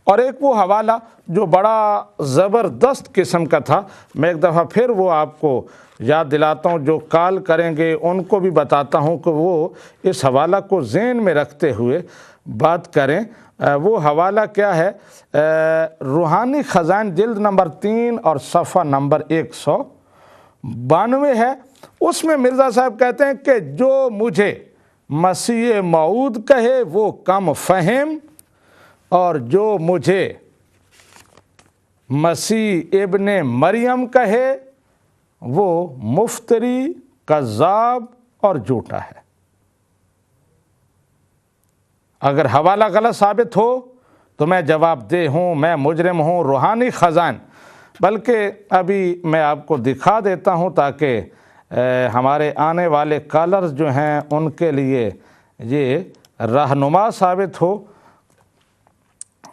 اور ایک وہ حوالہ جو بڑا زبردست قسم کا تھا، میں ایک دفعہ پھر وہ آپ کو یاد دلاتا ہوں، جو کال کریں گے ان کو بھی بتاتا ہوں کہ وہ اس حوالہ کو ذہن میں رکھتے ہوئے بات کریں۔ وہ حوالہ کیا ہے؟ روحانی خزائن جلد نمبر 3 اور صفحہ نمبر 192 ہے۔ اس میں مرزا صاحب کہتے ہیں کہ جو مجھے مسیح موعود کہے وہ کم فہم، اور جو مجھے مسیح ابن مریم کہے وہ مفتری، کذاب اور جھوٹا ہے۔ اگر حوالہ غلط ثابت ہو تو میں جواب دہ ہوں، میں مجرم ہوں۔ روحانی خزائن، بلکہ ابھی میں آپ کو دکھا دیتا ہوں تاکہ ہمارے آنے والے کالرز جو ہیں ان کے لیے یہ رہنما ثابت ہو،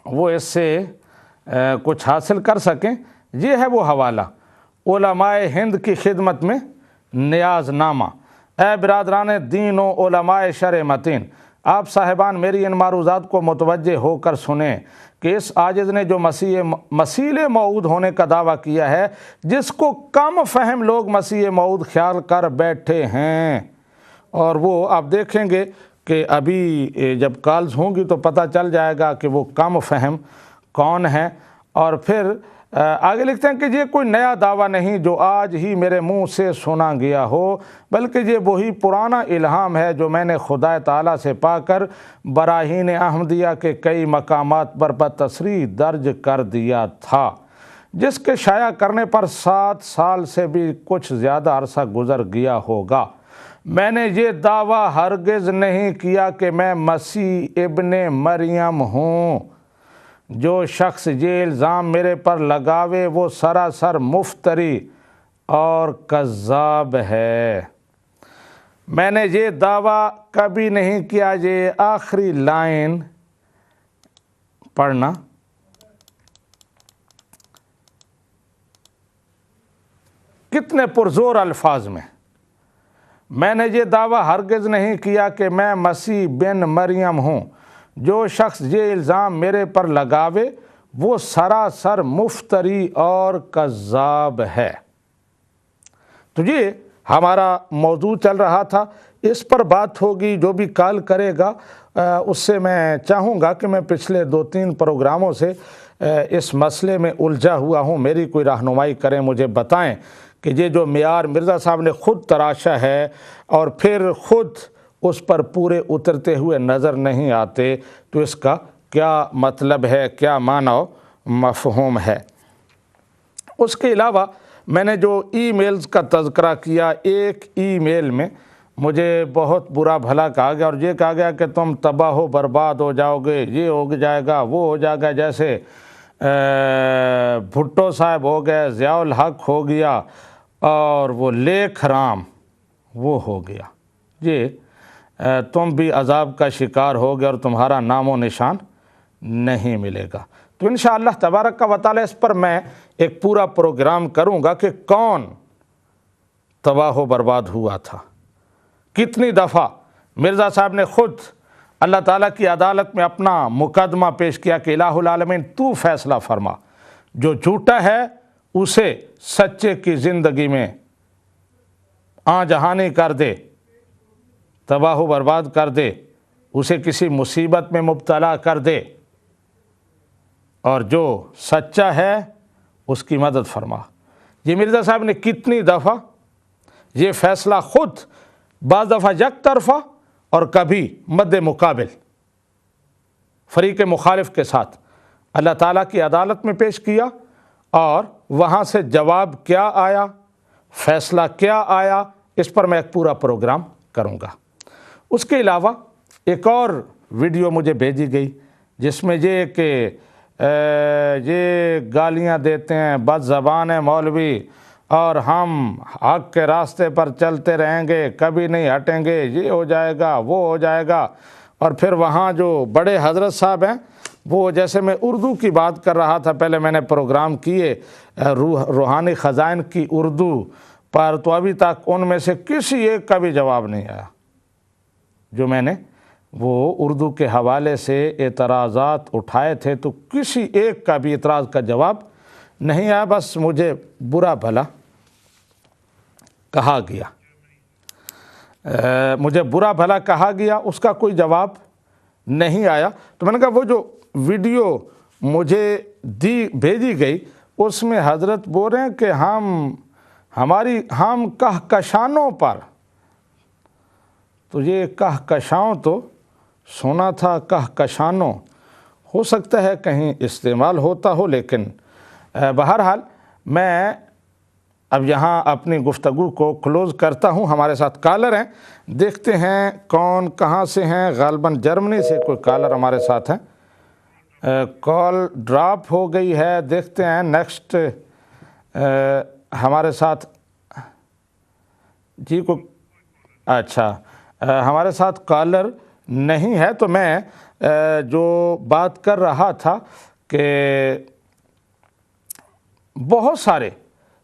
وہ اس سے کچھ حاصل کر سکیں۔ یہ ہے وہ حوالہ، علماء ہند کی خدمت میں نیاز نامہ۔ اے برادران دین و علماء شرع متین، آپ صاحبان میری ان معروضات کو متوجہ ہو کر سنیں کہ اس عاجز نے جو مسیح موعود ہونے کا دعویٰ کیا ہے، جس کو کم فہم لوگ مسیح موعود خیال کر بیٹھے ہیں، اور وہ آپ دیکھیں گے کہ ابھی جب کالز ہوں گی تو پتہ چل جائے گا کہ وہ کم فہم کون ہیں۔ اور پھر آگے لکھتے ہیں کہ یہ کوئی نیا دعویٰ نہیں جو آج ہی میرے منہ سے سنا گیا ہو، بلکہ یہ وہی پرانا الہام ہے جو میں نے خدا تعالیٰ سے پا کر براہین احمدیہ کے کئی مقامات پر بتصریح درج کر دیا تھا، جس کے شائع کرنے پر 7 سال سے بھی کچھ زیادہ عرصہ گزر گیا ہوگا۔ میں نے یہ دعویٰ ہرگز نہیں کیا کہ میں مسیح ابن مریم ہوں۔ جو شخص یہ الزام میرے پر لگاوے وہ سراسر مفتری اور کذاب ہے۔ میں نے یہ دعویٰ کبھی نہیں کیا۔ یہ آخری لائن پڑھنا، کتنے پرزور الفاظ میں نے یہ دعویٰ ہرگز نہیں کیا کہ میں مسیح بن مریم ہوں۔ جو شخص یہ الزام میرے پر لگاوے وہ سراسر مفتری اور کذاب ہے۔ تو یہ ہمارا موضوع چل رہا تھا، اس پر بات ہوگی۔ جو بھی کال کرے گا اس سے میں چاہوں گا کہ میں پچھلے 2-3 پروگراموں سے اس مسئلے میں الجھا ہوا ہوں، میری کوئی رہنمائی کریں، مجھے بتائیں کہ یہ جو معیار مرزا صاحب نے خود تراشا ہے اور پھر خود اس پر پورے اترتے ہوئے نظر نہیں آتے، تو اس کا کیا مطلب ہے، کیا معنی و مفہوم ہے۔ اس کے علاوہ میں نے جو ای میلز کا تذکرہ کیا، ایک ای میل میں مجھے بہت برا بھلا کہا گیا اور یہ کہا گیا کہ تم تباہ و برباد ہو جاؤ گے، یہ ہو جائے گا، وہ ہو جائے گا، جیسے بھٹو صاحب ہو گئے، ضیاء الحق ہو گیا اور وہ لیکھ رام وہ ہو گیا، یہ تم بھی عذاب کا شکار ہوگے اور تمہارا نام و نشان نہیں ملے گا۔ تو انشاءاللہ تبارک و تعالی اس پر میں ایک پورا پروگرام کروں گا کہ کون تباہ و برباد ہوا تھا۔ کتنی دفعہ مرزا صاحب نے خود اللہ تعالیٰ کی عدالت میں اپنا مقدمہ پیش کیا کہ الہ العالمین تو فیصلہ فرما، جو جھوٹا ہے اسے سچے کی زندگی میں آن جہانی کر دے، تباہ و برباد کر دے، اسے کسی مصیبت میں مبتلا کر دے، اور جو سچا ہے اس کی مدد فرما۔ یہ مرزا صاحب نے کتنی دفعہ یہ فیصلہ خود، بعض دفعہ یک طرفہ اور کبھی مد مقابل فریق مخالف کے ساتھ اللہ تعالیٰ کی عدالت میں پیش کیا، اور وہاں سے جواب کیا آیا، فیصلہ کیا آیا، اس پر میں ایک پورا پروگرام کروں گا۔ اس کے علاوہ ایک اور ویڈیو مجھے بھیجی گئی جس میں یہ کہ یہ گالیاں دیتے ہیں، بد زبان ہے مولوی، اور ہم حق کے راستے پر چلتے رہیں گے، کبھی نہیں ہٹیں گے، یہ ہو جائے گا، وہ ہو جائے گا۔ اور پھر وہاں جو بڑے حضرت صاحب ہیں، وہ جیسے میں اردو کی بات کر رہا تھا، پہلے میں نے پروگرام کیے روحانی خزائن کی اردو پر، تو ابھی تک ان میں سے کسی ایک کا بھی جواب نہیں آیا جو میں نے وہ اردو کے حوالے سے اعتراضات اٹھائے تھے تو کسی ایک کا بھی اعتراض کا جواب نہیں آیا، بس مجھے برا بھلا کہا گیا، مجھے برا بھلا کہا گیا، اس کا کوئی جواب نہیں آیا۔ تو میں نے کہا وہ جو ویڈیو مجھے بھیجی گئی اس میں حضرت بول رہے ہیں کہ ہم کہکشانوں پر، تو یہ کہکشاؤں تو سنا تھا، کہکشانوں ہو سکتا ہے کہیں استعمال ہوتا ہو، لیکن بہرحال میں اب یہاں اپنی گفتگو کو کلوز کرتا ہوں۔ ہمارے ساتھ کالر ہیں، دیکھتے ہیں کون کہاں سے ہیں۔ غالباً جرمنی سے کوئی کالر ہمارے ساتھ ہیں۔ کال ڈراپ ہو گئی ہے، دیکھتے ہیں نیکسٹ ہمارے ساتھ جی کو اچھا ہمارے ساتھ کالر نہیں ہے۔ تو میں جو بات کر رہا تھا کہ بہت سارے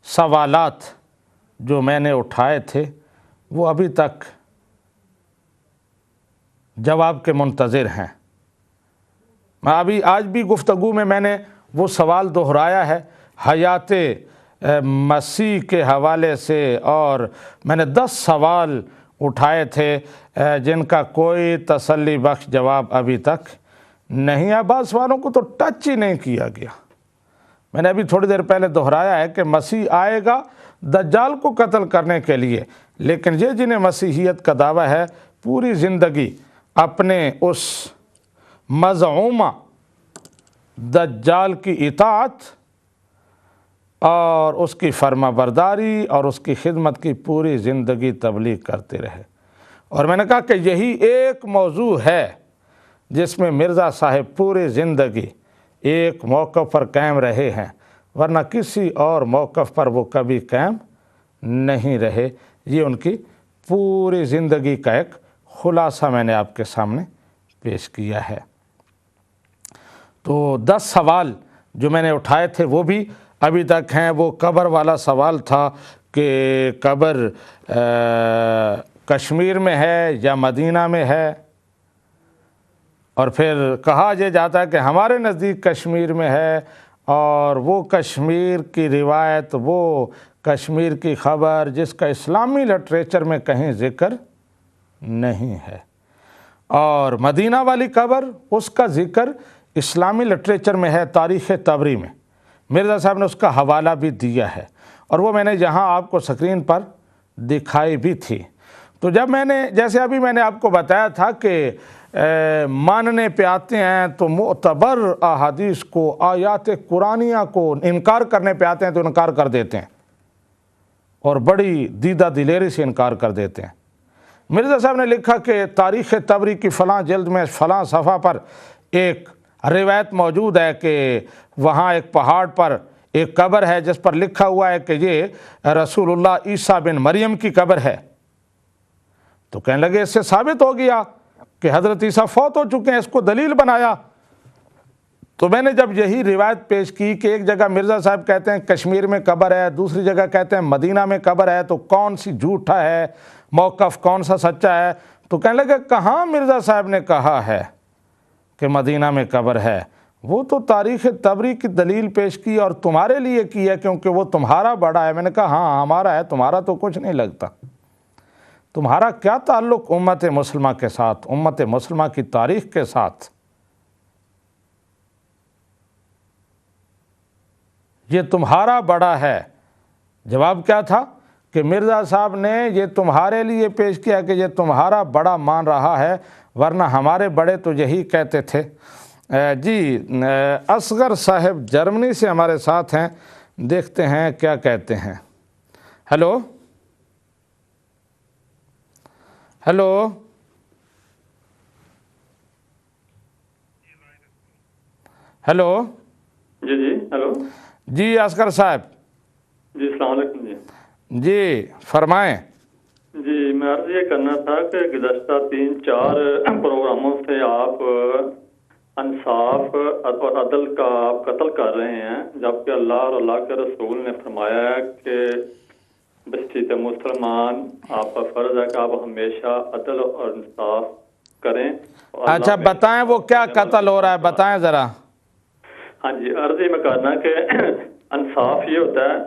سوالات جو میں نے اٹھائے تھے وہ ابھی تک جواب کے منتظر ہیں۔ آج بھی گفتگو میں نے وہ سوال دہرایا ہے حیات مسیح کے حوالے سے، اور میں نے 10 سوال اٹھائے تھے جن کا کوئی تسلی بخش جواب ابھی تک نہیں ہے۔ بعض سوالوں کو تو ٹچ ہی نہیں کیا گیا۔ میں نے ابھی تھوڑی دیر پہلے دہرایا ہے کہ مسیح آئے گا دجال کو قتل کرنے کے لیے، لیکن یہ جنہیں مسیحیت کا دعویٰ ہے پوری زندگی اپنے اس مزعومہ دجال کی اطاعت اور اس کی فرما برداری اور اس کی خدمت کی پوری زندگی تبلیغ کرتے رہے۔ اور میں نے کہا کہ یہی ایک موضوع ہے جس میں مرزا صاحب پوری زندگی ایک موقف پر قائم رہے ہیں، ورنہ کسی اور موقف پر وہ کبھی قائم نہیں رہے۔ یہ ان کی پوری زندگی کا ایک خلاصہ میں نے آپ کے سامنے پیش کیا ہے۔ تو 10 سوال جو میں نے اٹھائے تھے وہ بھی ابھی تک ہیں۔ وہ قبر والا سوال تھا کہ قبر کشمیر میں ہے یا مدینہ میں ہے، اور پھر کہا یہ جاتا ہے کہ ہمارے نزدیک کشمیر میں ہے، اور وہ کشمیر کی روایت، وہ کشمیر کی خبر جس کا اسلامی لٹریچر میں کہیں ذکر نہیں ہے، اور مدینہ والی قبر اس کا ذکر اسلامی لٹریچر میں ہے، تاریخ طبری میں۔ مرزا صاحب نے اس کا حوالہ بھی دیا ہے، اور وہ میں نے یہاں آپ کو سکرین پر دکھائی بھی تھی۔ تو جب میں نے جیسے ابھی میں نے آپ کو بتایا تھا کہ ماننے پہ آتے ہیں تو معتبر احادیث کو، آیات قرآنیہ کو انکار کرنے پہ آتے ہیں تو انکار کر دیتے ہیں، اور بڑی دیدہ دلیری سے انکار کر دیتے ہیں۔ مرزا صاحب نے لکھا کہ تاریخ طبری کی فلاں جلد میں فلاں صفحہ پر ایک روایت موجود ہے کہ وہاں ایک پہاڑ پر ایک قبر ہے جس پر لکھا ہوا ہے کہ یہ رسول اللہ عیسیٰ بن مریم کی قبر ہے۔ تو کہنے لگے اس سے ثابت ہو گیا کہ حضرت عیسیٰ فوت ہو چکے ہیں، اس کو دلیل بنایا۔ تو میں نے جب یہی روایت پیش کی کہ ایک جگہ مرزا صاحب کہتے ہیں کشمیر میں قبر ہے، دوسری جگہ کہتے ہیں مدینہ میں قبر ہے، تو کون سی جھوٹا ہے، موقف کون سا سچا ہے؟ تو کہنے لگے کہاں مرزا صاحب نے کہا ہے کہ مدینہ میں قبر ہے، وہ تو تاریخ طبری کی دلیل پیش کی اور تمہارے لیے کی ہے کیونکہ وہ تمہارا بڑا ہے۔ میں نے کہا ہاں ہمارا ہے، تمہارا تو کچھ نہیں لگتا۔ تمہارا کیا تعلق امت مسلمہ کے ساتھ، امت مسلمہ کی تاریخ کے ساتھ؟ یہ تمہارا بڑا ہے۔ جواب کیا تھا کہ مرزا صاحب نے یہ تمہارے لیے پیش کیا کہ یہ تمہارا بڑا مان رہا ہے، ورنہ ہمارے بڑے تو یہی کہتے تھے۔ جی اصغر صاحب جرمنی سے ہمارے ساتھ ہیں، دیکھتے ہیں کیا کہتے ہیں۔ ہیلو ہیلو ہیلو جی ہیلو جی اصغر صاحب جی السلام علیکم جی فرمائیں۔ جی میں عرض یہ کرنا تھا کہ گزشتہ 3-4 پروگراموں سے آپ انصاف اور عدل کا آپ قتل کر رہے ہیں، جبکہ اللہ اور اللہ کے رسول نے فرمایا ہے کہ بشریت مسلمان آپ کا فرض ہے کہ آپ ہمیشہ عدل اور انصاف کریں. اچھا بتائیں وہ کیا قتل ہو رہا ہے، بتائیں ذرا. ہاں جی، عرض یہ میں کرنا کہ انصاف یہ ہوتا ہے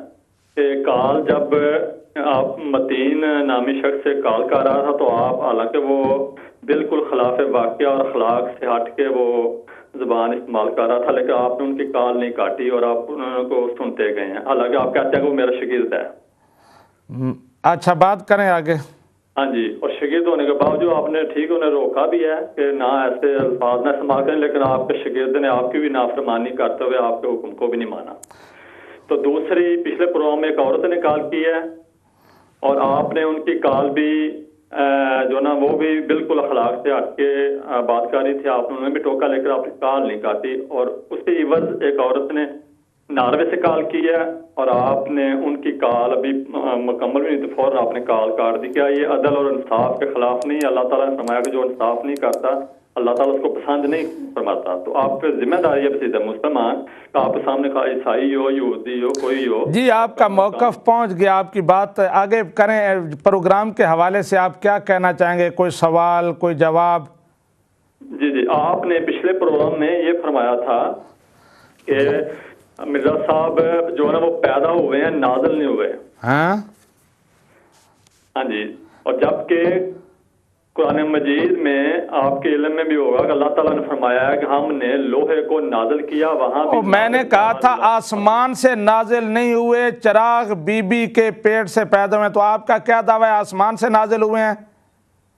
کہ کال جب آپ متین نامی شخص سے کال کر رہا تھا تو آپ حالانکہ وہ بالکل خلاف واقعہ اور اخلاق سے ہٹ کے وہ زبان استعمال کر رہا تھا، لیکن آپ نے ان کی کال نہیں کاٹی اور آپ ان کو سنتے گئے ہیں، حالانکہ آپ کہتے ہیں کہ وہ میرا شاگرد ہے. اچھا بات کریں آگے. ہاں جی، اور شاگرد ہونے کے باوجود آپ نے ٹھیک انہیں روکا بھی ہے کہ نہ ایسے الفاظ نہ استعمال کریں، لیکن آپ کے شاگرد نے آپ کی بھی نافرمانی کرتے ہوئے آپ کے حکم کو بھی نہیں مانا. تو دوسری پچھلے پروگرام میں ایک عورت نے کال کی ہے اور آپ نے ان کی کال بھی جو نا وہ بھی بالکل اخلاق سے ہٹ کے بات کر رہی تھی، آپ نے انہیں بھی ٹوکا لیکن آپ نے کال نہیں کاٹی. اور اس کے عوض ایک عورت نے ناروے سے کال کی ہے اور آپ نے ان کی کال ابھی مکمل بھی نہیں تو فوراً آپ نے کال کاٹ دی. کیا یہ عدل اور انصاف کے خلاف نہیں؟ اللہ تعالیٰ نے فرمایا کہ جو انصاف نہیں کرتا اللہ تعالیٰ اس کو پسند نہیں فرماتا. تو آپ پہ ذمہ داری ہے بسیدہ مسلمان کہ آپ کے سامنے عیسائی ہو، یہودی ہو، کوئی ہو. جی آپ کا موقف پہنچ گیا، آپ کی بات آگے کریں. پروگرام کے حوالے سے آپ کیا کہنا چاہیں گے؟ کوئی سوال، کوئی جواب؟ جی آپ نے پچھلے پروگرام میں یہ فرمایا تھا کہ مرزا صاحب جو ہے نا وہ پیدا ہوئے ہیں، نازل نہیں ہوئے. ہاں جی، اور جبکہ قرآن مجید میں آپ کے علم میں بھی ہوگا کہ اللہ تعالیٰ نے فرمایا ہے کہ ہم نے لوہے کو نازل کیا. وہاں بھی میں نے کہا تھا آسمان سے نازل نہیں ہوئے، چراغ بی بی کے پیٹ سے پیدا ہوئے. تو آپ کا کیا دعویٰ ہے آسمان سے نازل ہوئے ہیں؟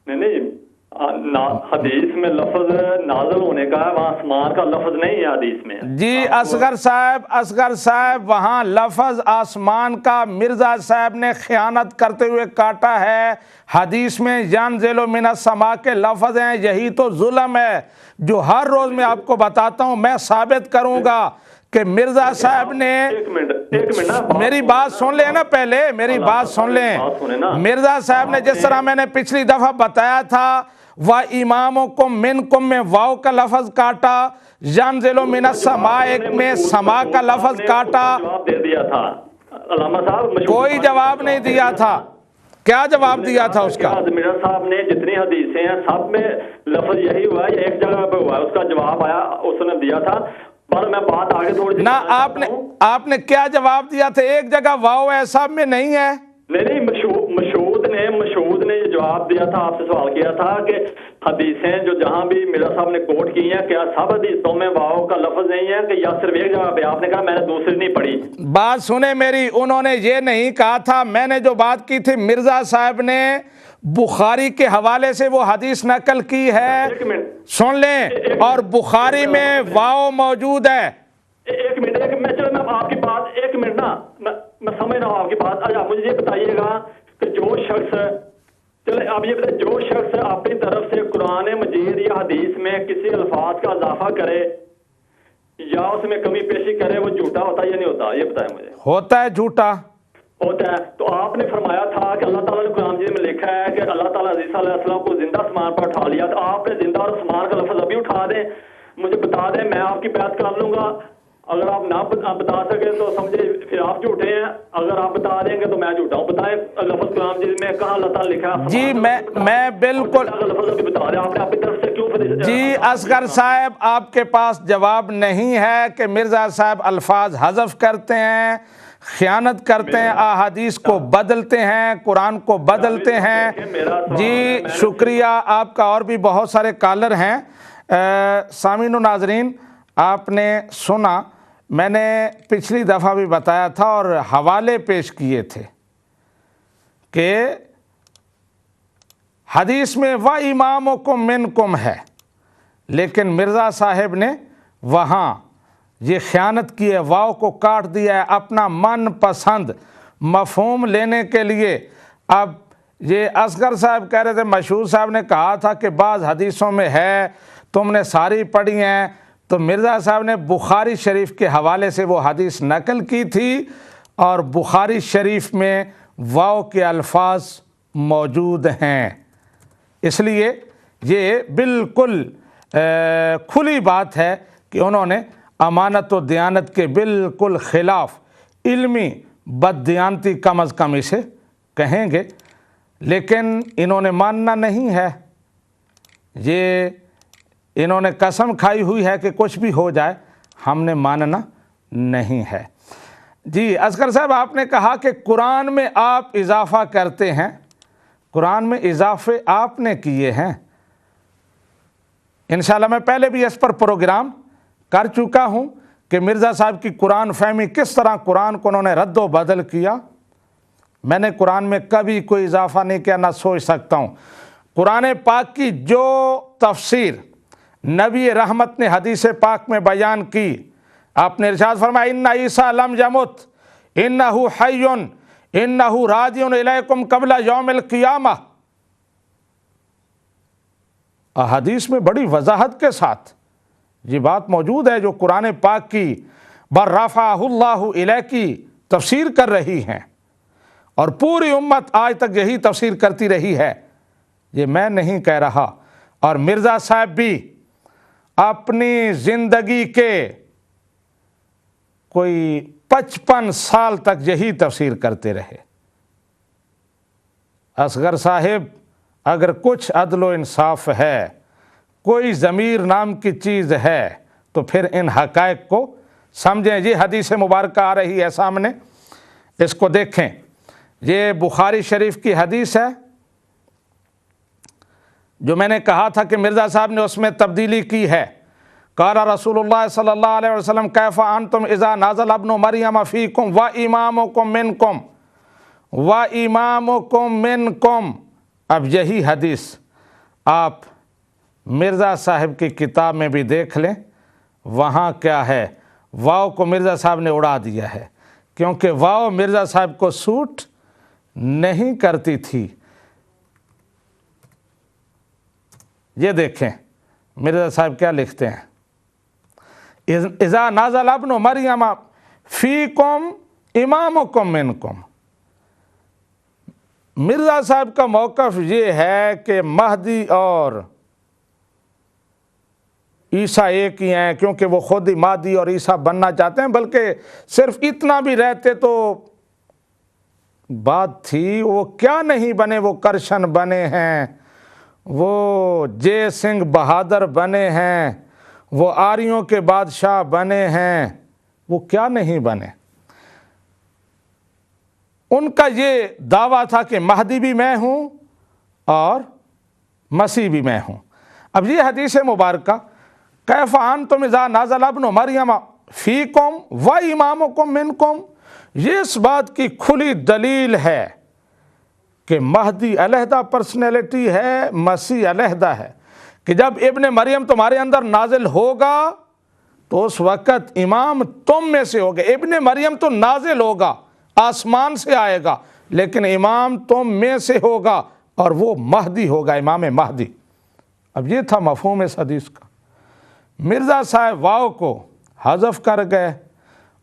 نہیں، حدیث میں لفظ نازل ہونے کا ہے، وہاں آسمان کا لفظ نہیں ہے حدیث میں. جی اصغر صاحب وہاں لفظ آسمان کا مرزا صاحب نے خیانت کرتے ہوئے کاٹا ہے. حدیث میں ینزل من السماء کے لفظ ہیں، یہی تو ظلم ہے جو ہر روز میں آپ کو بتاتا ہوں. میں ثابت کروں گا کہ مرزا صاحب نے میری بات سن لیں نا، پہلے میری بات سن لیں. مرزا صاحب نے جس طرح میں نے پچھلی دفعہ بتایا تھا وَإِمَامُكُم مِّنكُم میں واو کا لفظ کاٹا، يَنزِلُ مِنَ السَّمَاءِ میں سما کا لفظ کاٹا. کوئی جواب نہیں دیا تھا. کیا جواب دیا تھا اس کا؟ مرزا صاحب نے جتنی حدیثیں ہیں سب میں لفظ یہی ہوا ہے، ایک جگہ پہ ہوا ہے، اس کا جواب آیا اس نے دیا تھا. پر میں بات آگے تھوڑی نا آپ نے کیا جواب دیا تھا؟ ایک جگہ واو ہے، سب میں نہیں ہے. نہیں، مشہود نے یہ جواب دیا تھا، آپ سے سوال کیا تھا کہ حدیثیں جو جہاں بھی مرزا صاحب نے کوٹ کی ہیں کیا سب حدیثوں میں واو کا لفظ نہیں ہے کہ یا صرف ایک جگہ پہ؟ آپ نے کہا میں نے دوسری نہیں پڑھی. بات سنیں میری، انہوں نے یہ نہیں کہا تھا. میں نے جو بات کی تھی مرزا صاحب نے بخاری کے حوالے سے وہ حدیث نقل کی ہے، سن لیں، اور بخاری میں واو موجود ہے. ایک منٹ چلو میں آپ کی بات ایک منٹ نا میں سمجھ رہا ہوں آپ کی بات. اچھا مجھے یہ بتائیے گا کہ جو شخص چلے آپ یہ بتائیں جو شخص اپنی طرف سے قرآن مجید یا حدیث میں کسی الفاظ کا اضافہ کرے یا اس میں کمی پیشی کرے وہ جھوٹا ہوتا ہے یا نہیں ہوتا؟ یہ بتائیں مجھے. ہوتا ہے، جھوٹا ہوتا ہے. تو آپ نے فرمایا تھا کہ اللہ تعالیٰ نے قرآن مجید میں لکھا ہے کہ اللہ تعالیٰ عیسیٰ علیہ السلام کو زندہ آسمان پر اٹھا لیا. تو آپ نے زندہ اور آسمان کا لفظ ابھی اٹھا دیں، مجھے بتا دیں، میں آپ کی بیعت کر لوں گا. اگر آپ نہ بتا سکیں تو سمجھے پھر آپ جھوٹے ہیں، اگر آپ بتا دیں گے تو میں جھوٹا ہوں. بتائیں لفظ قرآن مجید میں کہاں اللہ تعالیٰ لکھا ہے؟ جی میں بالکل لفظ ابھی بتا رہے ہیں، آپ نے اپنی طرف سے کیوں؟ جی اصغر صاحب آپ کے پاس جواب نہیں ہے کہ مرزا صاحب الفاظ حذف کرتے ہیں، خیانت کرتے ہیں، احادیث کو بدلتے ہیں، قرآن کو بدلتے ہیں. جی شکریہ آپ کا. اور بھی بہت سارے کالر ہیں. سامعین و ناظرین آپ نے سنا، میں نے پچھلی دفعہ بھی بتایا تھا اور حوالے پیش کیے تھے کہ حدیث میں وَإِمَامُكُم مِّنكُم ہے، لیکن مرزا صاحب نے وہاں یہ خیانت کی ہے، واو کو کاٹ دیا ہے اپنا من پسند مفہوم لینے کے لیے. اب یہ اصغر صاحب کہہ رہے تھے مشہور صاحب نے کہا تھا کہ بعض حدیثوں میں ہے، تم نے ساری پڑھی ہیں. تو مرزا صاحب نے بخاری شریف کے حوالے سے وہ حدیث نقل کی تھی اور بخاری شریف میں واو کے الفاظ موجود ہیں. اس لیے یہ بالکل کھلی بات ہے کہ انہوں نے امانت و دیانت کے بالکل خلاف علمی بددیانتی کم از کم اسے کہیں گے، لیکن انہوں نے ماننا نہیں ہے. یہ انہوں نے قسم کھائی ہوئی ہے کہ کچھ بھی ہو جائے ہم نے ماننا نہیں ہے۔ جی اصغر صاحب، آپ نے کہا کہ قرآن میں آپ اضافہ کرتے ہیں، قرآن میں اضافے آپ نے کیے ہیں۔ انشاءاللہ میں پہلے بھی اس پر پروگرام کر چکا ہوں کہ مرزا صاحب کی قرآن فہمی کس طرح قرآن کو انہوں نے رد و بدل کیا۔ میں نے قرآن میں کبھی کوئی اضافہ نہیں کیا، نہ سوچ سکتا ہوں۔ قرآن پاک کی جو تفسیر نبی رحمت نے حدیث پاک میں بیان کی، آپ نے ارشاد فرمایا ان عیسیٰ لم یمت انہ حی انہ راجع الیکم قبل یوم القیامہ، احادیث میں بڑی وضاحت کے ساتھ یہ بات موجود ہے جو قرآن پاک کی بر رفعہ اللہ الیہ کی تفسیر کر رہی ہیں، اور پوری امت آج تک یہی تفسیر کرتی رہی ہے، یہ میں نہیں کہہ رہا۔ اور مرزا صاحب بھی اپنی زندگی کے کوئی 55 سال تک یہی تفسیر کرتے رہے۔ اصغر صاحب، اگر کچھ عدل و انصاف ہے، کوئی ضمیر نام کی چیز ہے، تو پھر ان حقائق کو سمجھیں۔ یہ حدیث مبارکہ آ رہی ہے سامنے، اس کو دیکھیں۔ یہ بخاری شریف کی حدیث ہے، جو میں نے کہا تھا کہ مرزا صاحب نے اس میں تبدیلی کی ہے۔ قال رسول اللہ صلی اللہ علیہ وسلم کیف انتم اذا نازل ابن مریم فیکم وامامکم منکم وامامکم منکم۔ اب یہی حدیث آپ مرزا صاحب کی کتاب میں بھی دیکھ لیں، وہاں کیا ہے، واو کو مرزا صاحب نے اڑا دیا ہے، کیونکہ واو مرزا صاحب کو سوٹ نہیں کرتی تھی۔ یہ دیکھیں مرزا صاحب کیا لکھتے ہیں، اذا نازل ابن مریم فیکم امامکم منکم۔ مرزا صاحب کا موقف یہ ہے کہ مہدی اور عیسیٰ ایک ہی ہیں، کیونکہ وہ خود ہی مہدی اور عیسیٰ بننا چاہتے ہیں، بلکہ صرف اتنا بھی رہتے تو بات تھی، وہ کیا نہیں بنے، وہ کرشن بنے ہیں، وہ جے سنگھ بہادر بنے ہیں، وہ آریوں کے بادشاہ بنے ہیں، وہ کیا نہیں بنے۔ ان کا یہ دعویٰ تھا کہ مہدی بھی میں ہوں اور مسیح بھی میں ہوں۔ اب یہ حدیث مبارکہ کیف انتم اذا نازل ابن مریم فیکم وامامکم منکم، یہ اس بات کی کھلی دلیل ہے کہ مہدی علیحدہ پرسنالٹی ہے، مسیح علیحدہ ہے، کہ جب ابن مریم تمہارے اندر نازل ہوگا تو اس وقت امام تم میں سے ہوگا۔ ابن مریم تو نازل ہوگا، آسمان سے آئے گا، لیکن امام تم میں سے ہوگا، اور وہ مہدی ہوگا، امام مہدی۔ اب یہ تھا مفہوم اس حدیث کا۔ مرزا صاحب واو کو حذف کر گئے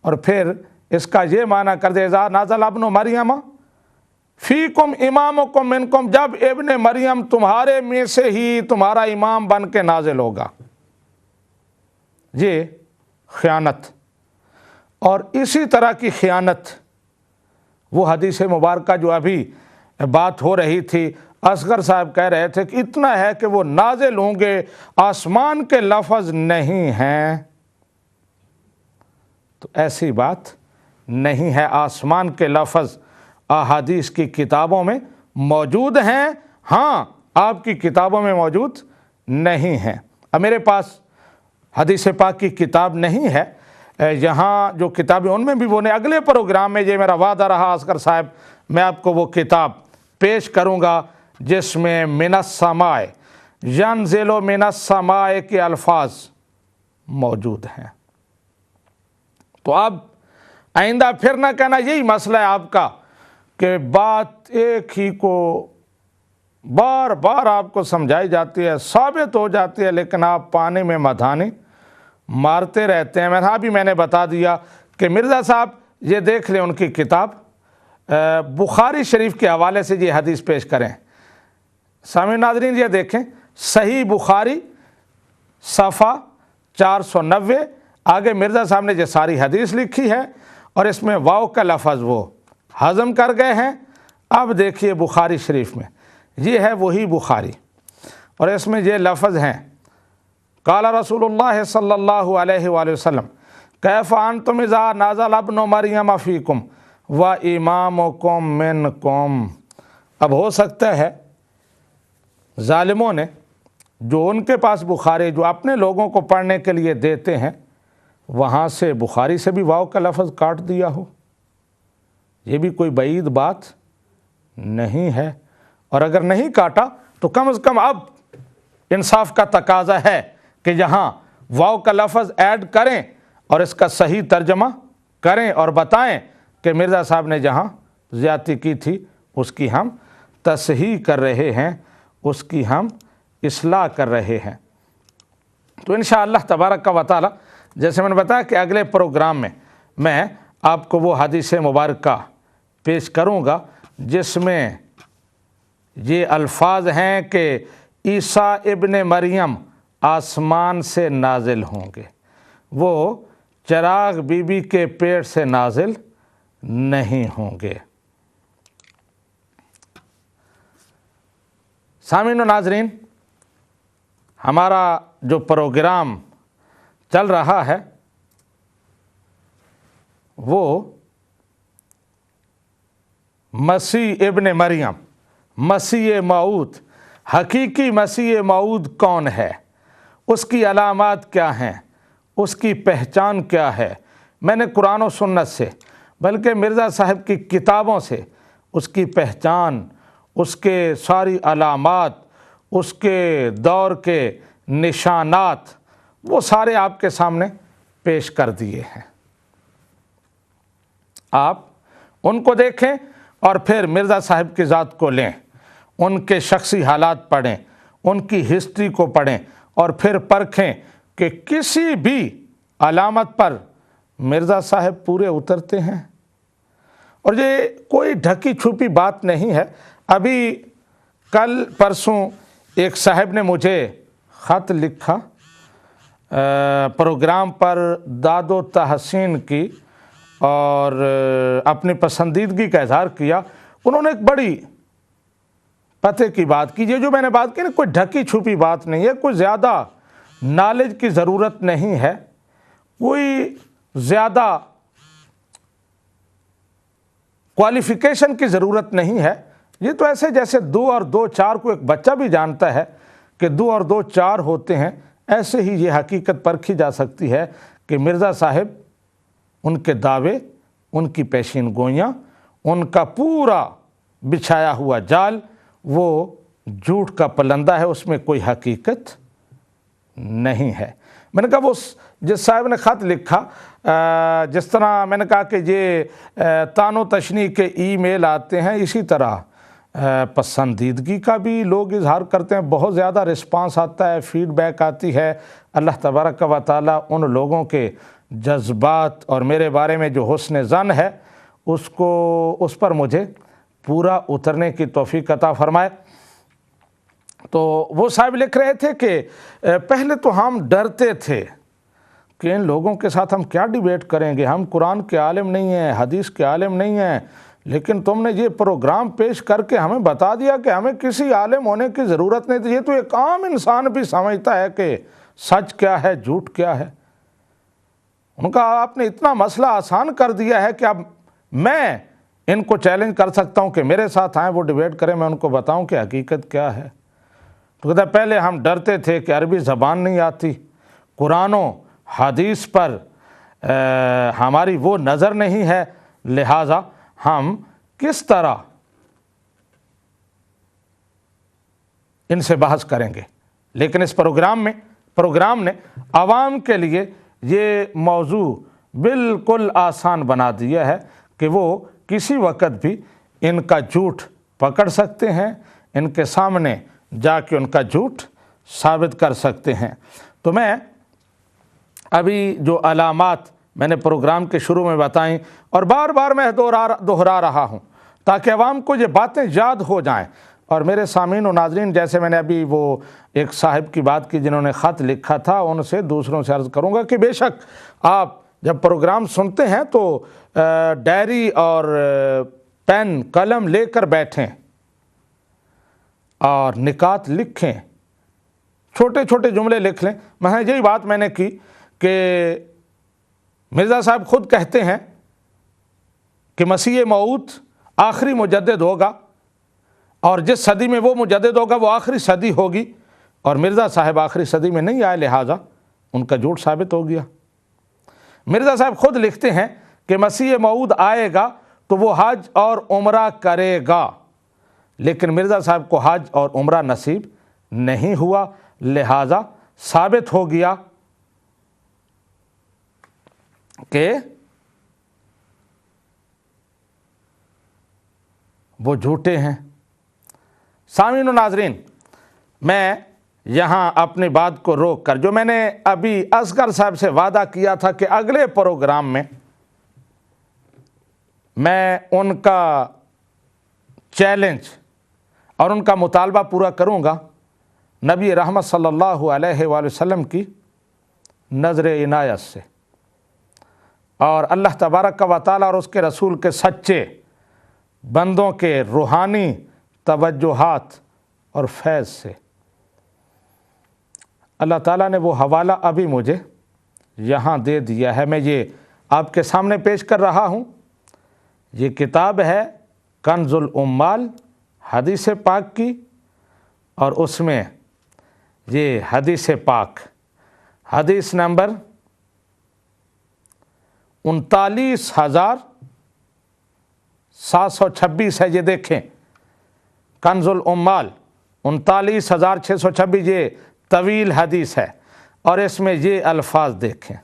اور پھر اس کا یہ معنی کر دے اذا نازل ابن مریم فیکم امامکم منکم، جب ابن مریم تمہارے میں سے ہی تمہارا امام بن کے نازل ہوگا۔ یہ خیانت، اور اسی طرح کی خیانت وہ حدیث مبارکہ جو ابھی بات ہو رہی تھی، اصغر صاحب کہہ رہے تھے کہ اتنا ہے کہ وہ نازل ہوں گے، آسمان کے لفظ نہیں ہیں، تو ایسی بات نہیں ہے۔ آسمان کے لفظ احادیث کی کتابوں میں موجود ہیں، ہاں آپ کی کتابوں میں موجود نہیں ہیں۔ اب میرے پاس حدیث پاک کی کتاب نہیں ہے، یہاں جو کتابیں ان میں بھی وہ نے اگلے پروگرام میں، یہ میرا وعدہ رہا اصغر صاحب، میں آپ کو وہ کتاب پیش کروں گا جس میں من السماء ینزل من السماء کے الفاظ موجود ہیں۔ تو اب آئندہ پھر نہ کہنا یہی مسئلہ ہے آپ کا کہ بات ایک ہی کو بار بار آپ کو سمجھائی جاتی ہے، ثابت ہو جاتی ہے، لیکن آپ پانی میں مدھانے مارتے رہتے ہیں۔ میں نے بتا دیا کہ مرزا صاحب یہ دیکھ لیں ان کی کتاب، بخاری شریف کے حوالے سے یہ حدیث پیش کریں۔ سامعین ناظرین یہ دیکھیں، صحیح بخاری صفحہ 490، آگے مرزا صاحب نے یہ ساری حدیث لکھی ہے، اور اس میں واو کا لفظ وہ ہضم کر گئے ہیں۔ اب دیکھیے بخاری شریف میں، یہ ہے وہی بخاری، اور اس میں یہ لفظ ہیں، قال رسول اللہ صلی اللہ علیہ وآلہ وسلم کیف انتم اذا نازل ابن مریم فیکم و امامکم منکم۔ اب ہو سکتا ہے ظالموں نے جو ان کے پاس بخاری جو اپنے لوگوں کو پڑھنے کے لیے دیتے ہیں وہاں سے بخاری سے بھی واو کا لفظ کاٹ دیا ہو، یہ بھی کوئی بعید بات نہیں ہے، اور اگر نہیں کاٹا تو کم از کم اب انصاف کا تقاضا ہے کہ یہاں واو کا لفظ ایڈ کریں اور اس کا صحیح ترجمہ کریں اور بتائیں کہ مرزا صاحب نے جہاں زیادتی کی تھی اس کی ہم تصحیح کر رہے ہیں، اس کی ہم اصلاح کر رہے ہیں۔ تو انشاءاللہ تبارک و تعالی جیسے میں نے بتایا کہ اگلے پروگرام میں آپ کو وہ حدیث مبارکہ پیش کروں گا جس میں یہ الفاظ ہیں کہ عیسیٰ ابن مریم آسمان سے نازل ہوں گے، وہ چراغ بی بی کے پیٹ سے نازل نہیں ہوں گے۔ سامعین و ناظرین، ہمارا جو پروگرام چل رہا ہے وہ مسیح ابن مریم، مسیح موعود، حقیقی مسیح موعود کون ہے، اس کی علامات کیا ہیں، اس کی پہچان کیا ہے۔ میں نے قرآن و سنت سے بلکہ مرزا صاحب کی کتابوں سے اس کی پہچان، اس کے ساری علامات، اس کے دور کے نشانات وہ سارے آپ کے سامنے پیش کر دیے ہیں۔ آپ ان کو دیکھیں اور پھر مرزا صاحب کی ذات کو لیں، ان کے شخصی حالات پڑھیں، ان کی ہسٹری کو پڑھیں اور پھر پرکھیں کہ کسی بھی علامت پر مرزا صاحب پورے اترتے ہیں۔ اور یہ کوئی ڈھکی چھپی بات نہیں ہے۔ ابھی کل پرسوں ایک صاحب نے مجھے خط لکھا پروگرام پر داد و تحسین کی اور اپنی پسندیدگی کا اظہار کیا۔ انہوں نے ایک بڑی پتے کی بات کی، یہ جو میں نے بات کی نا کوئی ڈھکی چھپی بات نہیں ہے، کوئی زیادہ نالج کی ضرورت نہیں ہے، کوئی زیادہ کوالیفیکیشن کی ضرورت نہیں ہے۔ یہ تو ایسے جیسے 2 اور 2 4 کو ایک بچہ بھی جانتا ہے کہ 2 اور 2 4 ہوتے ہیں، ایسے ہی یہ حقیقت پرکھی جا سکتی ہے کہ مرزا صاحب، ان کے دعوے، ان کی پیشین گوئیاں، ان کا پورا بچھایا ہوا جال وہ جھوٹ کا پلندہ ہے، اس میں کوئی حقیقت نہیں ہے۔ میں نے کہا وہ جس صاحب نے خط لکھا، جس طرح میں نے کہا کہ یہ طعن و تشنیع کے ای میل آتے ہیں، اسی طرح پسندیدگی کا بھی لوگ اظہار کرتے ہیں، بہت زیادہ رسپانس آتا ہے، فیڈ بیک آتی ہے۔ اللہ تبارک و تعالی ان لوگوں کے جذبات اور میرے بارے میں جو حسن ظن ہے اس پر مجھے پورا اترنے کی توفیق عطا فرمائے۔ تو وہ صاحب لکھ رہے تھے کہ پہلے تو ہم ڈرتے تھے کہ ان لوگوں کے ساتھ ہم کیا ڈیبیٹ کریں گے، ہم قرآن کے عالم نہیں ہیں، حدیث کے عالم نہیں ہیں، لیکن تم نے یہ پروگرام پیش کر کے ہمیں بتا دیا کہ ہمیں کسی عالم ہونے کی ضرورت نہیں تھی، یہ تو ایک عام انسان بھی سمجھتا ہے کہ سچ کیا ہے، جھوٹ کیا ہے۔ ان کا آپ نے اتنا مسئلہ آسان کر دیا ہے کہ اب میں ان کو چیلنج کر سکتا ہوں کہ میرے ساتھ آئیں، وہ ڈیبیٹ کریں، میں ان کو بتاؤں کہ حقیقت کیا ہے۔ تو کہتا ہے پہلے ہم ڈرتے تھے کہ عربی زبان نہیں آتی، قرآن و حدیث پر ہماری وہ نظر نہیں ہے، لہٰذا ہم کس طرح ان سے بحث کریں گے۔ لیکن اس پروگرام نے عوام کے لیے یہ موضوع بالکل آسان بنا دیا ہے کہ وہ کسی وقت بھی ان کا جھوٹ پکڑ سکتے ہیں، ان کے سامنے جا کے ان کا جھوٹ ثابت کر سکتے ہیں۔ تو میں ابھی جو علامات میں نے پروگرام کے شروع میں بتائیں اور بار بار میں دہرا رہا ہوں تاکہ عوام کو یہ باتیں یاد ہو جائیں۔ اور میرے سامعین و ناظرین، جیسے میں نے ابھی وہ ایک صاحب کی بات کی جنہوں نے خط لکھا تھا، ان سے دوسروں سے عرض کروں گا کہ بے شک آپ جب پروگرام سنتے ہیں تو ڈائری اور پین قلم لے کر بیٹھیں اور نکات لکھیں چھوٹے چھوٹے جملے لکھ لیں۔ میں یہی بات میں نے کی کہ مرزا صاحب خود کہتے ہیں کہ مسیح موعود آخری مجدد ہوگا، اور جس صدی میں وہ مجدد ہوگا وہ آخری صدی ہوگی، اور مرزا صاحب آخری صدی میں نہیں آئے، لہٰذا ان کا جھوٹ ثابت ہو گیا۔ مرزا صاحب خود لکھتے ہیں کہ مسیح موعود آئے گا تو وہ حج اور عمرہ کرے گا، لیکن مرزا صاحب کو حج اور عمرہ نصیب نہیں ہوا، لہٰذا ثابت ہو گیا کہ وہ جھوٹے ہیں۔ سامعین و ناظرین، میں یہاں اپنی بات کو روک کر، جو میں نے ابھی اصغر صاحب سے وعدہ کیا تھا کہ اگلے پروگرام میں ان کا چیلنج اور ان کا مطالبہ پورا کروں گا، نبی رحمت صلی اللہ علیہ وآلہ وسلم کی نظر عنایت سے، اور اللہ تبارک و تعالیٰ اور اس کے رسول کے سچے بندوں کے روحانی توجہات اور فیض سے۔ اللہ تعالیٰ نے وہ حوالہ ابھی مجھے یہاں دے دیا ہے، میں یہ آپ کے سامنے پیش کر رہا ہوں۔ یہ کتاب ہے کنز العمال حدیث پاک کی، اور اس میں یہ حدیث پاک حدیث نمبر 39,726 ہے۔ یہ دیکھیں، کنز العمال 39,626، یہ طویل حدیث ہے، اور اس میں یہ الفاظ دیکھیں،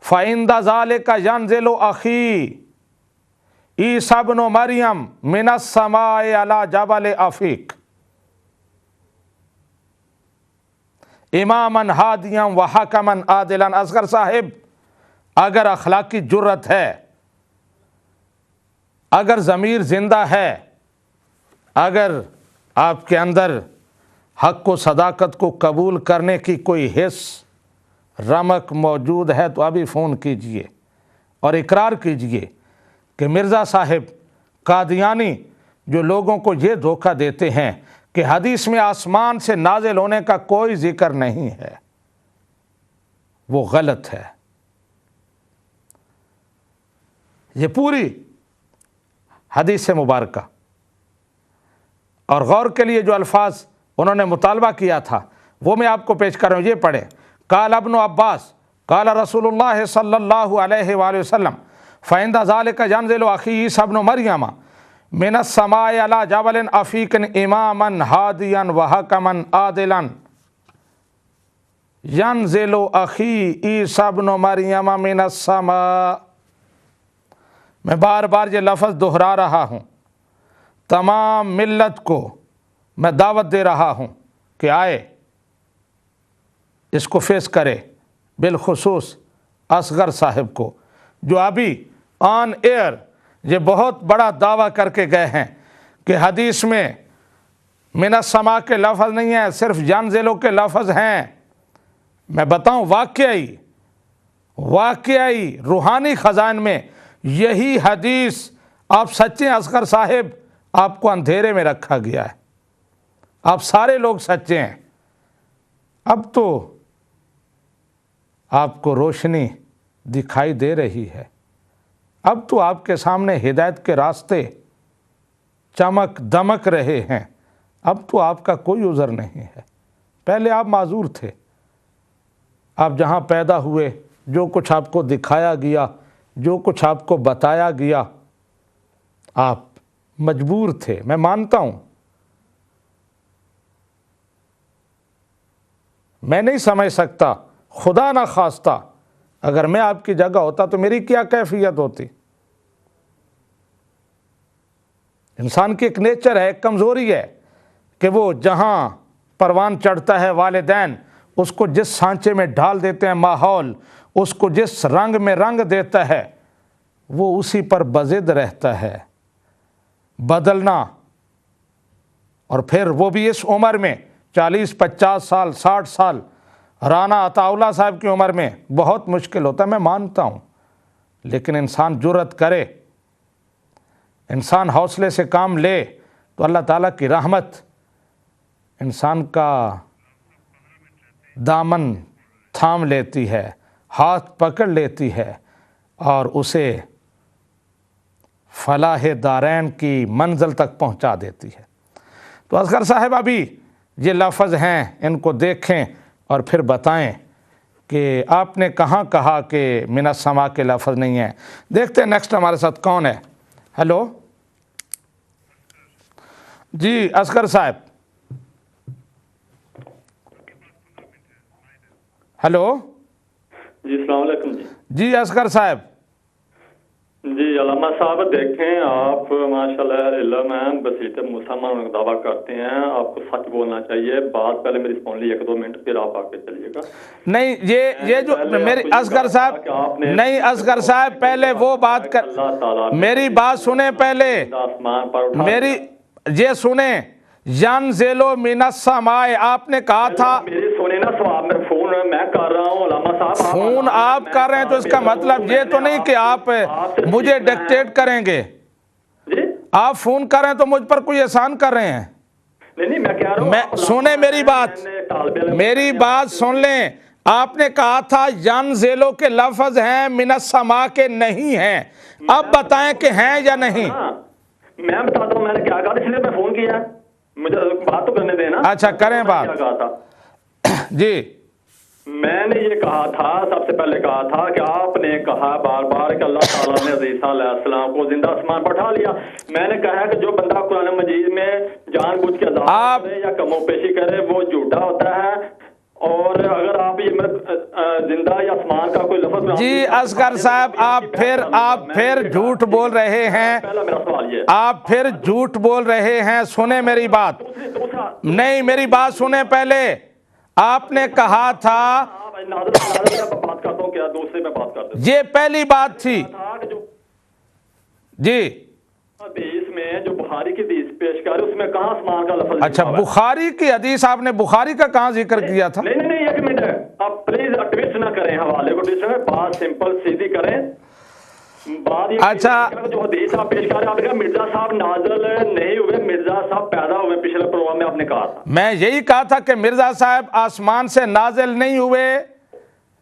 فَإِنْدَ ذَلِكَ يَنْزِلُ أَخِي عِيسَى ابْنُ مَرْيَمَ مِنَ السَّمَاءِ عَلَى جَبَلِ عَفِيقٍ اماماً ہادیاں وحکماً عادلاً۔ اصغر صاحب، اگر اخلاقی جرت ہے، اگر ضمیر زندہ ہے، اگر آپ کے اندر حق و صداقت کو قبول کرنے کی کوئی حس رمق موجود ہے، تو ابھی فون کیجئے اور اقرار کیجئے کہ مرزا صاحب قادیانی جو لوگوں کو یہ دھوکہ دیتے ہیں کہ حدیث میں آسمان سے نازل ہونے کا کوئی ذکر نہیں ہے، وہ غلط ہے۔ یہ پوری حدیث مبارکہ، اور غور کے لیے جو الفاظ انہوں نے مطالبہ کیا تھا وہ میں آپ کو پیش کر رہا ہوں، یہ پڑھیں۔ قال ابن عباس قال رسول اللہ صلی اللہ علیہ وآلہ وسلم فَإِنْدَ ذَلِكَ يَنْزِلُ أَخِي عِيسَى ابْنُ مَرْيَمَ مِنَ السَّمَاءِ عَلَى جَبَلٍ عَفِيقٍ إِمَامًا هَادِيًا وَحَكَمًا عَادِلًا يَنْزِلُ أَخِي عِيسَى ابْنُ مَرْيَمَ مِنَ السَّمَاءِ۔ میں بار بار یہ لفظ دہرا رہا ہوں، تمام ملت کو میں دعوت دے رہا ہوں کہ آئے، اس کو فیس کرے، بالخصوص اصغر صاحب کو، جو ابھی آن ایئر یہ بہت بڑا دعویٰ کر کے گئے ہیں کہ حدیث میں من السماء کے لفظ نہیں ہیں، صرف ینزلو کے لفظ ہیں۔ میں بتاؤں، واقعی روحانی خزان میں یہی حدیث آپ سچے ہیں اصغر صاحب، آپ کو اندھیرے میں رکھا گیا ہے، آپ سارے لوگ سچے ہیں، اب تو آپ کو روشنی دکھائی دے رہی ہے، اب تو آپ کے سامنے ہدایت کے راستے چمک دمک رہے ہیں، اب تو آپ کا کوئی عذر نہیں ہے۔ پہلے آپ معذور تھے، آپ جہاں پیدا ہوئے، جو کچھ آپ کو دکھایا گیا، جو کچھ آپ کو بتایا گیا، آپ مجبور تھے، میں مانتا ہوں۔ میں نہیں سمجھ سکتا، خدا نہ خواستہ اگر میں آپ کی جگہ ہوتا تو میری کیا کیفیت ہوتی۔ انسان کی ایک نیچر ہے، ایک کمزوری ہے کہ وہ جہاں پروان چڑھتا ہے، والدین اس کو جس سانچے میں ڈھال دیتے ہیں، ماحول اس کو جس رنگ میں رنگ دیتا ہے، وہ اسی پر بضد رہتا ہے۔ بدلنا، اور پھر وہ بھی اس عمر میں 40 50 سال 60 سال، رانا عطا اللہ صاحب کی عمر میں بہت مشکل ہوتا ہے، میں مانتا ہوں، لیکن انسان جرت کرے، انسان حوصلے سے کام لے تو اللہ تعالیٰ کی رحمت انسان کا دامن تھام لیتی ہے، ہاتھ پکڑ لیتی ہے اور اسے فلاح دارین کی منزل تک پہنچا دیتی ہے۔ تو اصغر صاحب ابھی یہ لفظ ہیں، ان کو دیکھیں اور پھر بتائیں کہ آپ نے کہاں کہا کہ من السماء کے لفظ نہیں ہیں۔ دیکھتے ہیں نیکسٹ ہمارے ساتھ کون ہے۔ ہیلو جی اصغر صاحب، ہیلو جی السلام علیکم جی۔ جی اصغر صاحب، جی علامہ صاحب دیکھیں، آپ ماشاءاللہ علم ہیں، بصیرت مسلمان کا دعویٰ کرتے ہیں، آپ کو سچ بولنا چاہیے۔ بات پہلے میری سن لی 1-2 منٹ، پھر آپ آگے چلیے گا۔ نہیں یہ جو میری اصغر صاحب، نہیں اصغر صاحب پہلے وہ بات کر، میری بات سنیں پہلے، آسمان پر اٹھا میری یہ سنیں، ینزل من السماء آپ نے کہا تھا۔ میری سنیں نا سواب میں فون میں کر رہا ہوں علامہ صاحب، فون آپ کر رہے ہیں تو اس کا مطلب یہ تو نہیں کہ آپ مجھے ڈکٹیٹ کریں گے۔ جی آپ فون کر رہے ہیں تو مجھ پر کوئی احسان کر رہے ہیں۔ نہیں میں کہہ رہا ہوں، میں سنیں میری بات سن لیں۔ آپ نے کہا تھا ینزل کے لفظ ہیں، من السماء کے نہیں ہیں۔ اب بتائیں کہ ہیں یا نہیں۔ میں بتاتا ہوں میں نے کیا کہا، اس لیے میں فون کیا، مجھے بات تو کرنے دینا۔ اچھا کریں بات۔ کیا کہا تھا جی میں نے یہ کہا تھا، سب سے پہلے کہا تھا کہ آپ نے کہا بار بار کہ اللہ تعالیٰ نے عیسیٰ علیہ السلام کو زندہ آسمان پر اٹھا لیا۔ میں نے کہا کہ جو بندہ قرآن مجید میں جان بوجھ کے عذاب کرے یا کم و بیشی کرے وہ جھوٹا ہوتا ہے، اور اگر آپ یہ زندہ یا آسمان کا کوئی لفظ جی اصغر صاحب آپ پھر جھوٹ بول رہے ہیں، پہلا میرا سوال یہ آپ پھر جھوٹ بول رہے ہیں۔ سنیں میری بات، نہیں میری بات سنیں پہلے۔ آپ نے کہا تھا، بات کرتا ہوں کیا دوسرے میں بات کرتا ہوں، یہ پہلی بات تھی جی۔ حدیث میں جو بخاری کی حدیث پیش کر اس میں کہاں آسمان کا لفظ؟ اچھا بخاری کی حدیث، آپ نے بخاری کا کہاں ذکر کیا تھا؟ نہیں ایک منٹ، آپ پلیز ٹویسٹ نہ کریں حوالے کو، ٹویسٹ میں بات سمپل سیدھی کریں۔ اچھا جو حدیث آپ پیش کر رہے ہیں، آپ نے کہا مرزا صاحب نازل نہیں ہوئے، مرزا صاحب پیدا ہوئے، پچھلے پروگرام میں آپ نے کہا تھا۔ میں یہی کہا تھا کہ مرزا صاحب آسمان سے نازل نہیں ہوئے۔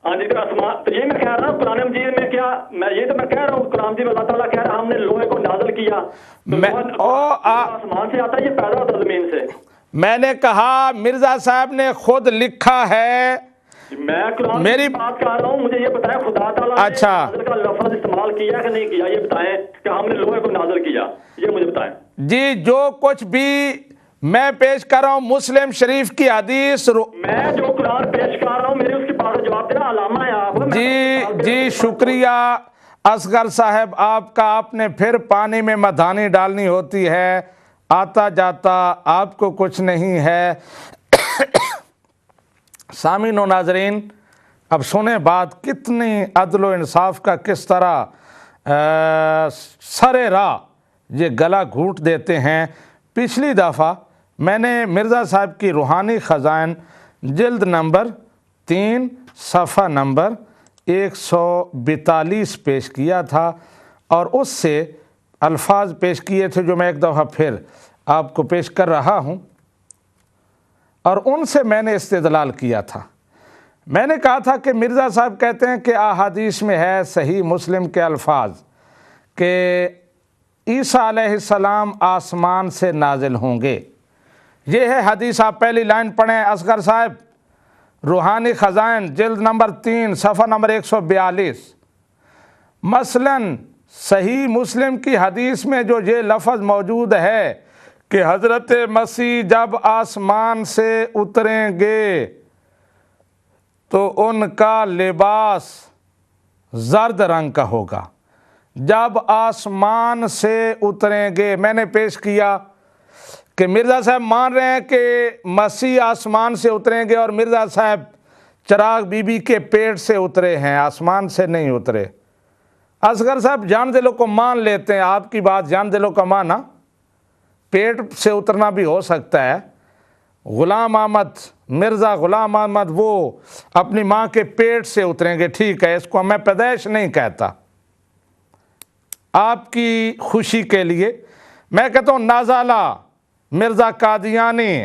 ہاں جی، آسمان تو یہ میں کہہ رہا ہوں قرآن مجید میں کیا، میں یہ تو میں کہہ رہا ہوں قرآن مجید میں اللہ تعالیٰ کہہ رہا ہے ہم نے لوہے کو نازل کیا، آسمان سے آتا ہے، یہ پیدا ہوتا ہے زمین سے۔ میں نے کہا مرزا صاحب نے خود لکھا ہے، میں قرآن میری بات کر رہا ہوں، مجھے یہ بتائیں خدا تعالیٰ نے نازل کا لفظ استعمال کیا کہ نہیں کیا، یہ بتائیں کہ ہم نے لوہے کو نازل کیا، یہ مجھے بتائیں۔ جی جو کچھ بھی میں پیش کر رہا ہوں مسلم شریف کی حدیث، میں جو قرآن پیش کر رہا ہوں میرے اس کی بات کا جواب دینا، علامہ ہے آپ۔ جی شکریہ اصغر صاحب آپ کا، آپ نے پھر پانی میں مدھانی ڈالنی ہوتی ہے، آتا جاتا آپ کو کچھ نہیں ہے۔ سامعین و ناظرین اب سنیں بات، کتنی عدل و انصاف کا کس طرح سر راہ یہ گلا گھونٹ دیتے ہیں۔ پچھلی دفعہ میں نے مرزا صاحب کی روحانی خزائن جلد نمبر 3 صفحہ نمبر 142 پیش کیا تھا، اور اس سے الفاظ پیش کیے تھے جو میں ایک دفعہ پھر آپ کو پیش کر رہا ہوں، اور ان سے میں نے استدلال کیا تھا۔ میں نے کہا تھا کہ مرزا صاحب کہتے ہیں کہ احادیث میں ہے صحیح مسلم کے الفاظ کہ عیسیٰ علیہ السلام آسمان سے نازل ہوں گے۔ یہ ہے حدیث، آپ پہلی لائن پڑھیں اصغر صاحب، روحانی خزائن جلد نمبر 3 صفحہ نمبر 142۔ مثلاً صحیح مسلم کی حدیث میں جو یہ لفظ موجود ہے کہ حضرت مسیح جب آسمان سے اتریں گے تو ان کا لباس زرد رنگ کا ہوگا۔ جب آسمان سے اتریں گے، میں نے پیش کیا کہ مرزا صاحب مان رہے ہیں کہ مسیح آسمان سے اتریں گے، اور مرزا صاحب چراغ بی بی کے پیٹ سے اترے ہیں، آسمان سے نہیں اترے۔ اصغر صاحب جان دلوں کو مان لیتے ہیں، آپ کی بات جان دلوں کا مانا، پیٹ سے اترنا بھی ہو سکتا ہے۔ غلام احمد، مرزا غلام احمد وہ اپنی ماں کے پیٹ سے اتریں گے، ٹھیک ہے، اس کو میں پیدائش نہیں کہتا، آپ کی خوشی کے لیے میں کہتا ہوں نازالہ مرزا قادیانی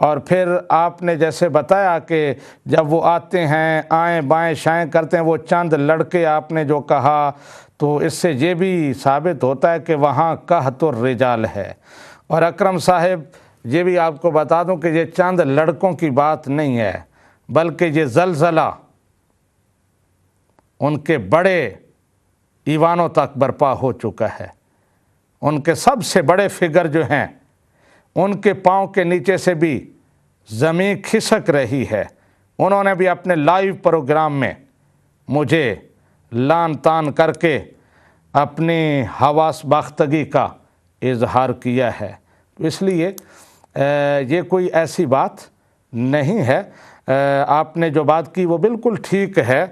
اور پھر آپ نے جیسے بتایا کہ جب وہ آتے ہیں آئیں بائیں شائیں کرتے ہیں وہ چند لڑکے آپ نے جو کہا، تو اس سے یہ بھی ثابت ہوتا ہے کہ وہاں قحط الرجال ہے۔ اور اکرم صاحب یہ بھی آپ کو بتا دوں کہ یہ چند لڑکوں کی بات نہیں ہے، بلکہ یہ زلزلہ ان کے بڑے ایوانوں تک برپا ہو چکا ہے۔ ان کے سب سے بڑے فگر جو ہیں ان کے پاؤں کے نیچے سے بھی زمین کھسک رہی ہے۔ انہوں نے بھی اپنے لائیو پروگرام میں مجھے لان تان کر کے اپنی حواس باختگی کا اظہار کیا ہے۔ اس لیے یہ کوئی ایسی بات نہیں ہے۔ آپ نے جو بات کی وہ بالکل ٹھیک ہے۔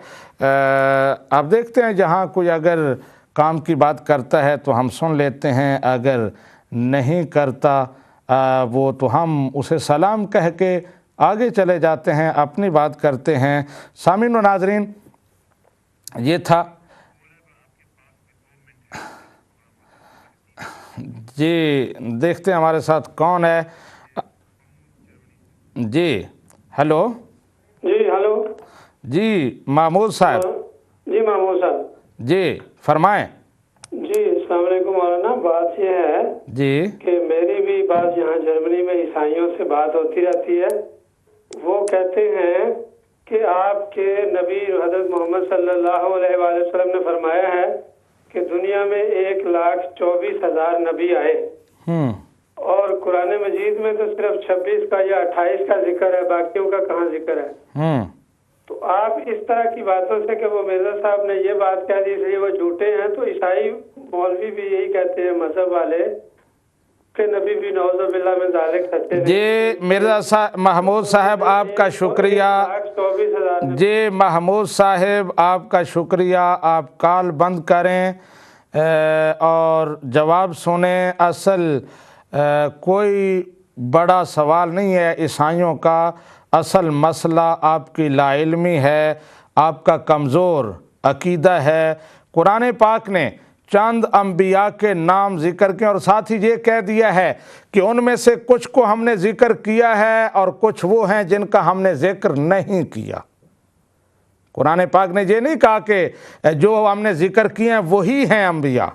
آپ دیکھتے ہیں جہاں کوئی اگر کام کی بات کرتا ہے تو ہم سن لیتے ہیں، اگر نہیں کرتا وہ تو ہم اسے سلام کہہ کے آگے چلے جاتے ہیں، اپنی بات کرتے ہیں۔ سامعین و ناظرین، یہ تھا جی، دیکھتے ہیں ہمارے ساتھ کون ہے۔ جی ہیلو۔ جی ہلو۔ جی محمود صاحب۔ جی محمود صاحب۔ جی فرمائیں۔ جی السلام علیکم مولانا۔ بات یہ ہے جی کہ میری بھی بات یہاں جرمنی میں عیسائیوں سے بات ہوتی رہتی ہے۔ وہ کہتے ہیں کہ آپ کے نبی حضرت محمد صلی اللہ علیہ وآلہ وسلم نے فرمایا ہے کہ دنیا میں 1,24,000 نبی آئے، اور قرآن مجید میں تو صرف 26 کا یا 28 کا ذکر ہے، باقیوں کا کہاں ذکر ہے؟ تو آپ اس طرح کی باتوں سے کہ وہ مرزا صاحب نے یہ بات کہہ دی اس لیے وہ جھوٹے ہیں، تو عیسائی مولوی بھی یہی کہتے ہیں مذہب والے کہ نبی بھی نعوذ باللہ من ذالک سچے۔ جی مرزا صاحب، محمود صاحب آپ کا شکریہ۔ جی محمود صاحب آپ کا شکریہ، آپ کال بند کریں اور جواب سنیں۔ اصل کوئی بڑا سوال نہیں ہے عیسائیوں کا، اصل مسئلہ آپ کی لا علمی ہے، آپ کا کمزور عقیدہ ہے۔ قرآن پاک نے چند انبیاء کے نام ذکر کیے اور ساتھ ہی یہ کہہ دیا ہے کہ ان میں سے کچھ کو ہم نے ذکر کیا ہے اور کچھ وہ ہیں جن کا ہم نے ذکر نہیں کیا۔ قرآن پاک نے یہ نہیں کہا کہ جو ہم نے ذکر کیے ہیں وہی ہیں انبیاء۔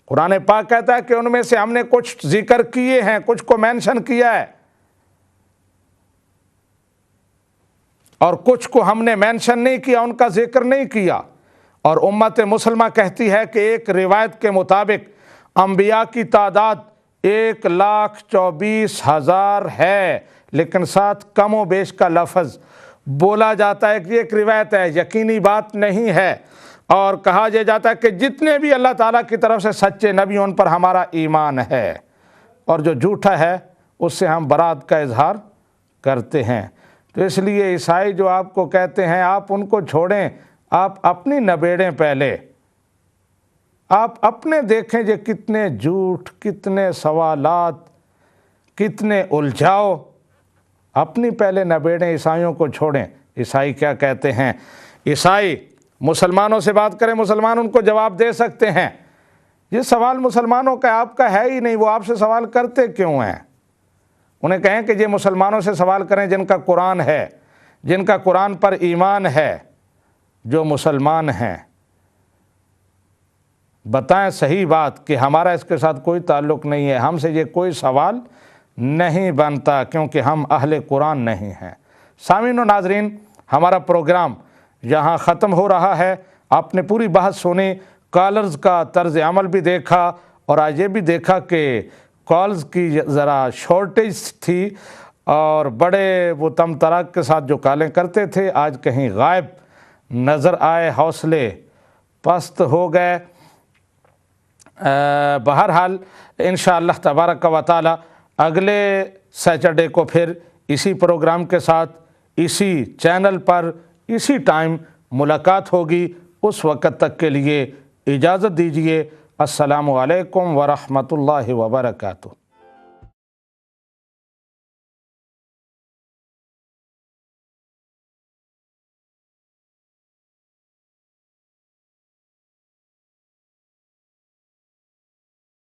قرآن پاک کہتا ہے کہ ان میں سے ہم نے کچھ ذکر کیے ہیں، کچھ کو مینشن کیا ہے، اور کچھ کو ہم نے مینشن نہیں کیا، ان کا ذکر نہیں کیا۔ اور امت مسلمہ کہتی ہے کہ ایک روایت کے مطابق انبیاء کی تعداد 1,24,000 ہے، لیکن ساتھ کم و بیش کا لفظ بولا جاتا ہے کہ ایک روایت ہے، یقینی بات نہیں ہے۔ اور کہا یہ جاتا ہے کہ جتنے بھی اللہ تعالیٰ کی طرف سے سچے نبی ان پر ہمارا ایمان ہے، اور جو جھوٹا ہے اس سے ہم برات کا اظہار کرتے ہیں۔ تو اس لیے عیسائی جو آپ کو کہتے ہیں آپ ان کو چھوڑیں، آپ اپنی نبیڑیں پہلے، آپ اپنے دیکھیں یہ کتنے جھوٹ، کتنے سوالات، کتنے الجھاؤ، اپنی پہلے نبیڑیں، عیسائیوں کو چھوڑیں۔ عیسائی کیا کہتے ہیں؟ عیسائی مسلمانوں سے بات کریں، مسلمان ان کو جواب دے سکتے ہیں۔ یہ سوال مسلمانوں کا آپ کا ہے ہی نہیں، وہ آپ سے سوال کرتے کیوں ہیں؟ انہیں کہیں کہ یہ مسلمانوں سے سوال کریں جن کا قرآن ہے، جن کا قرآن پر ایمان ہے، جو مسلمان ہیں۔ بتائیں صحیح بات کہ ہمارا اس کے ساتھ کوئی تعلق نہیں ہے، ہم سے یہ کوئی سوال نہیں بنتا کیونکہ ہم اہل قرآن نہیں ہیں۔ سامعین و ناظرین، ہمارا پروگرام یہاں ختم ہو رہا ہے۔ آپ نے پوری بحث سنی، کالرز کا طرز عمل بھی دیکھا، اور آج یہ بھی دیکھا کہ کالز کی ذرا شارٹیج تھی، اور بڑے وہ تم تراک کے ساتھ جو کالیں کرتے تھے آج کہیں غائب نظر آئے، حوصلے پست ہو گئے۔ بہرحال انشاءاللہ تبارک و تعالی اگلے سیٹرڈے کو پھر اسی پروگرام کے ساتھ اسی چینل پر اسی ٹائم ملاقات ہوگی۔ اس وقت تک کے لیے اجازت دیجیے۔ السلام علیکم ورحمۃ اللہ وبرکاتہ۔